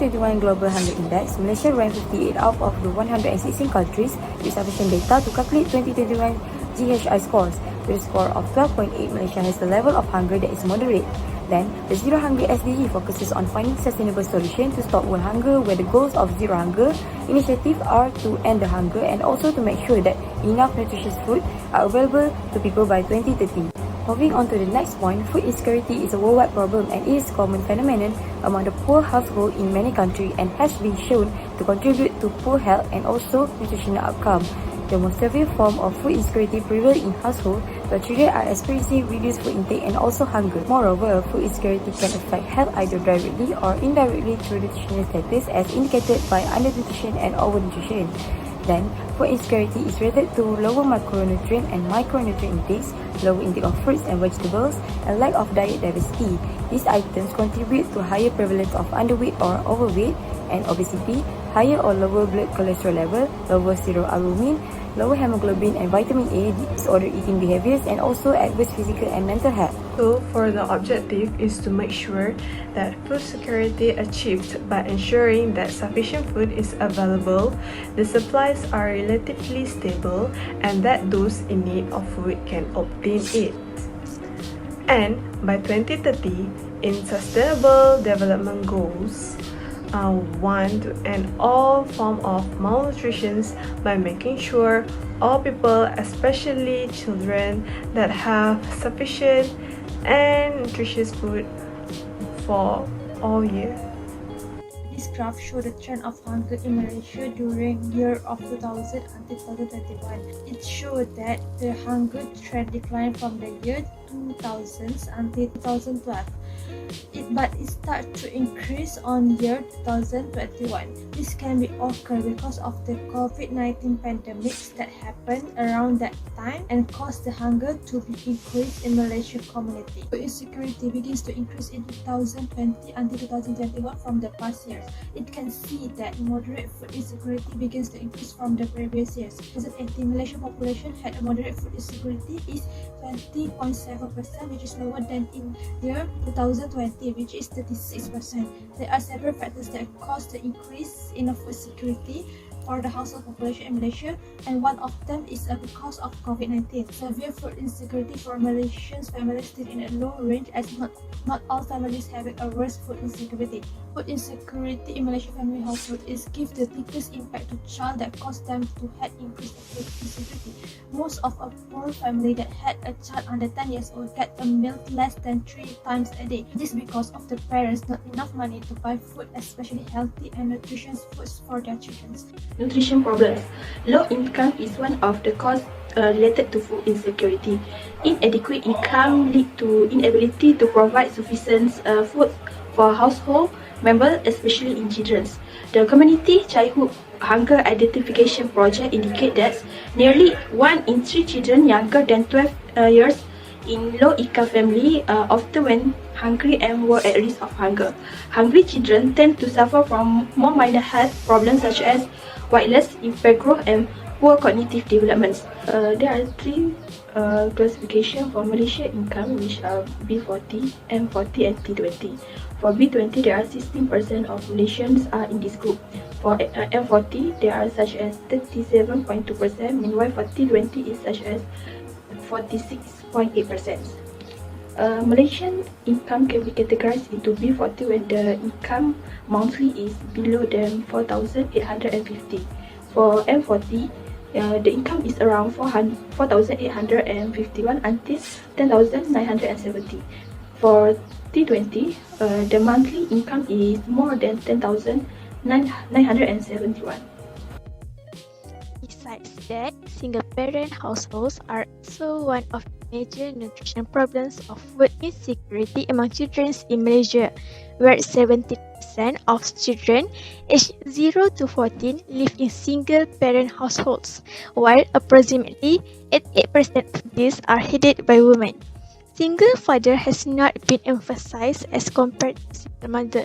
2021 Global Hunger Index, Malaysia ranked 58 out of the 116 countries with sufficient data to calculate 2021 GHI scores. With a score of 12.8, Malaysia has the level of hunger that is moderate. Then, the Zero Hunger SDG focuses on finding sustainable solutions to stop world hunger, where the goals of Zero Hunger initiative are to end the hunger and also to make sure that enough nutritious food are available to people by 2030. Moving on to the next point, food insecurity is a worldwide problem and is a common phenomenon among the poor households in many countries and has been shown to contribute to poor health and also nutritional outcome. The most severe form of food insecurity prevails in households where children are experiencing reduced food intake and also hunger. Moreover, food insecurity can affect health either directly or indirectly through nutritional status as indicated by undernutrition and overnutrition. Then, food insecurity is related to lower macronutrient and micronutrient intakes, lower intake of fruits and vegetables, and lack of diet diversity. These items contribute to higher prevalence of underweight or overweight and obesity, higher or lower blood cholesterol level, lower serum albumin, lower hemoglobin and vitamin A, disordered eating behaviors, and also adverse physical and mental health. So, for the objective is to make sure that food security achieved by ensuring that sufficient food is available, the supplies are relatively stable, and that those in need of food can obtain it. And by 2030, in Sustainable Development Goals, want to end all form of malnutrition by making sure all people, especially children, that have sufficient and nutritious food for all year. This graph shows the trend of hunger in Malaysia during year of 2000 until 2021. It showed that the hunger trend declined from the year 2000s until 2012. But it started to increase on year 2021. This can be occur because of the COVID-19 pandemic that happened around that time and caused the hunger to be increased in Malaysian community. Food insecurity begins to increase in 2020 until 2021 from the past years. It can see that moderate food insecurity begins to increase from the previous years. 2018 Malaysian population had a moderate food insecurity is 20.7%, which is lower than in year 2020, which is 36%. There are several factors that cause the increase in the food security for the household population in Malaysia, and one of them is because of COVID-19. Severe food insecurity for Malaysian families still in a low range, as not all families having a worse food insecurity. Food insecurity in Malaysian family household is give the biggest impact to child that cause them to have increased food insecurity. Most of a poor family that had a child under 10 years old get a meal less than 3 times a day. This is because of the parents not enough money to buy food, especially healthy and nutritious foods for their children. Nutrition problems. Low income is one of the causes related to food insecurity. Inadequate income lead to inability to provide sufficient food for household members, especially in children. The Community Childhood Hunger Identification Project indicate that nearly 1 in 3 children younger than 12 years in low-income family often went hungry and were at risk of hunger. Hungry children tend to suffer from more minor health problems such as weightless, impaired growth, and poor cognitive developments. There are 3 classifications for Malaysia income, which are B40, M40, and T20. For B20, there are 16% of Malaysians are in this group. For M40, there are such as 37.2%, meanwhile for T20 is such as 46.8%. Malaysian income can be categorized into B40 when the income monthly is below than 4,850. For M40, the income is around 4,851 until 10,970. For T20, the monthly income is more than 10,971. Besides that, single-parent households are also one of the major nutrition problems of food insecurity among children in Malaysia, where 70% of children aged 0 to 14 live in single-parent households, while approximately 88% of these are headed by women. Single father has not been emphasized as compared to single mother.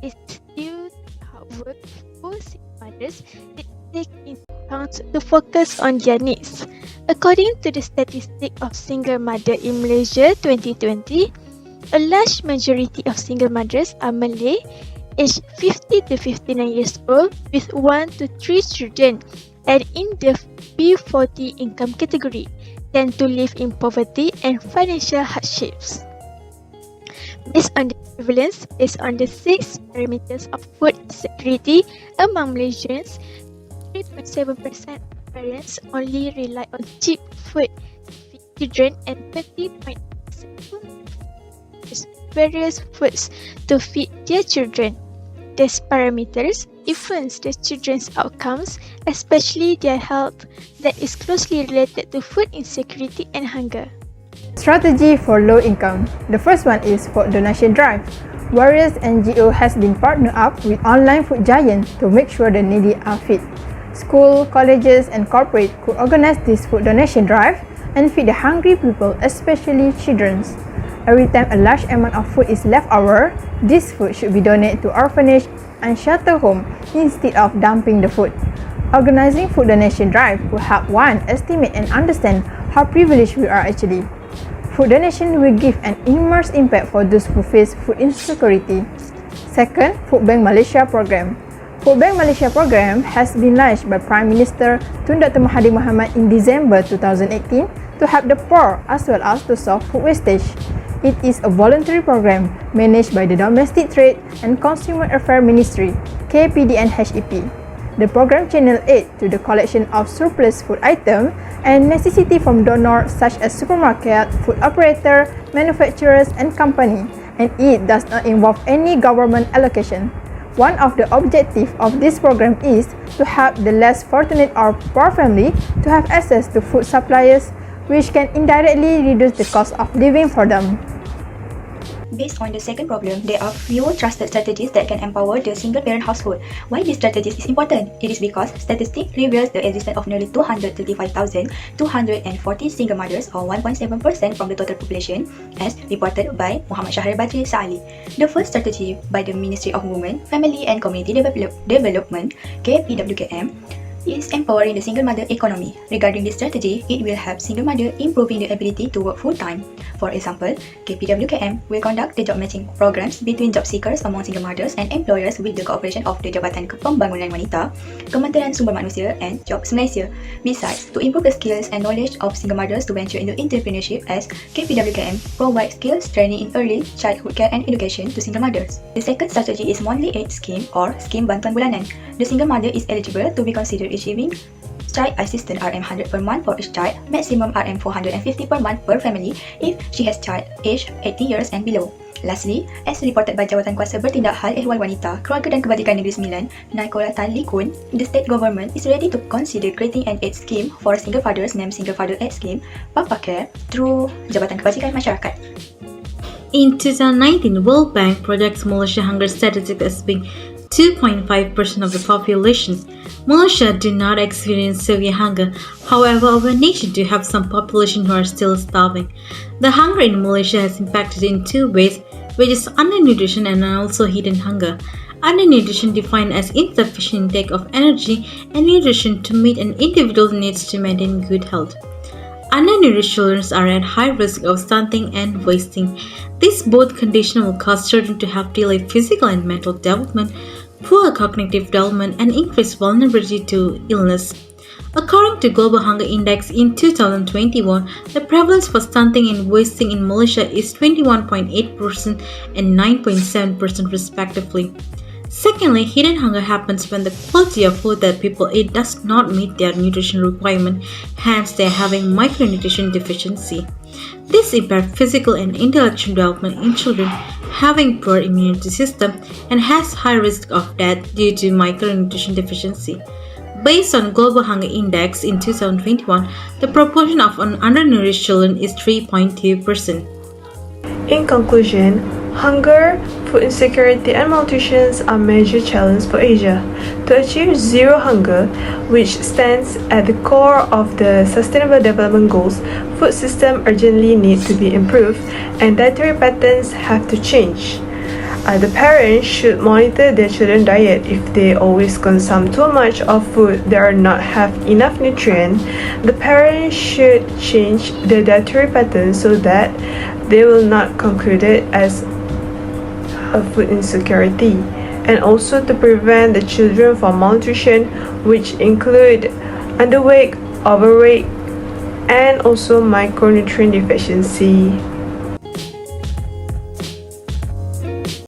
It's due to hard work for single mothers that take into account to focus on their needs. According to the statistic of single mother in Malaysia 2020, a large majority of single mothers are Malay aged 50 to 59 years old with 1 to 3 children, and in the B40 income category tend to live in poverty and financial hardships. Based on the prevalence, based on the 6 parameters of food security among Malaysians, 3.7% of parents only rely on cheap food to feed children, and 30.8% use various foods to feed their children. These parameters influence the children's outcomes, especially their health, that is closely related to food insecurity and hunger. Strategy for low income. The first one is food donation drive. Various NGO has been partnered up with online food giants to make sure the needy are fed. School, colleges and corporate could organize this food donation drive and feed the hungry people, especially children. Every time a large amount of food is left over, this food should be donated to orphanage and shelter home instead of dumping the food. Organizing food donation drive will help one estimate and understand how privileged we are actually. Food donation will give an immense impact for those who face food insecurity. Second, Food Bank Malaysia program. Food Bank Malaysia program has been launched by Prime Minister Tun Dr. Mahathir Mohamad in December 2018 to help the poor as well as to solve food wastage. It is a voluntary program managed by the Domestic Trade and Consumer Affairs Ministry, KPD and HEP. The program channels aid to the collection of surplus food items and necessity from donors such as supermarket, food operator, manufacturers and company, and it does not involve any government allocation. One of the objectives of this program is to help the less fortunate or poor family to have access to food supplies, which can indirectly reduce the cost of living for them. Based on the second problem, there are few trusted strategies that can empower the single-parent household. Why these strategies is important? It is because statistics reveals the existence of nearly 235,240 single mothers, or 1.7% from the total population, as reported by Muhammad Shahrir Badri Sa'ali. The first strategy by the Ministry of Women, Family and Community Development, KPWKM, is empowering the single mother economy. Regarding this strategy, it will help single mother improving the ability to work full-time. For example, KPWKM will conduct the job matching programs between job seekers among single mothers and employers with the cooperation of the Jabatan Pembangunan Wanita, Kementerian Sumber Manusia and Jobs Malaysia. Besides, to improve the skills and knowledge of single mothers to venture into entrepreneurship, as KPWKM provides skills training in early childhood care and education to single mothers. The second strategy is Monthly Aid Scheme or Scheme Bantuan Bulanan. The single mother is eligible to be considered receiving child assistance RM100 per month for each child, maximum RM450 per month per family if she has child aged 80 years and below. Lastly, as reported by Jawatan Kuasa Bertindak Hal Ehwal Wanita, Keluarga dan Kebajikan Negeri Sembilan, Naikola Tan Likun, the state government is ready to consider creating an aid scheme for single fathers named Single Father Aid Scheme, Papa Care, through Jabatan Kebajikan Masyarakat. In 2019, World Bank projects Malaysia hunger statistics as being 2.5% of the population. Malaysia do not experience severe hunger. However, our nation do have some population who are still starving. The hunger in Malaysia has impacted in two ways, which is undernutrition and also hidden hunger. Undernutrition defined as insufficient intake of energy and nutrition to meet an individual's needs to maintain good health. Undernourished children are at high risk of stunting and wasting. These both conditions will cause children to have delayed physical and mental development, poor cognitive development, and increased vulnerability to illness. According to Global Hunger Index in 2021, the prevalence for stunting and wasting in Malaysia is 21.8% and 9.7% respectively. Secondly, hidden hunger happens when the quality of food that people eat does not meet their nutrition requirement, hence they are having micronutrition deficiency. This impairs physical and intellectual development in children having poor immunity system and has high risk of death due to micronutrition deficiency. Based on Global Hunger Index in 2021, the proportion of undernourished children is 3.2%. In conclusion, hunger, food insecurity and malnutrition are major challenges for Asia. To achieve zero hunger, which stands at the core of the Sustainable Development Goals, food systems urgently need to be improved and dietary patterns have to change. The parents should monitor their children's diet. If they always consume too much of food that are not have enough nutrients, the parents should change their dietary pattern so that they will not conclude it as a food insecurity. and also to prevent the children from malnutrition, which include underweight, overweight, and also micronutrient deficiency.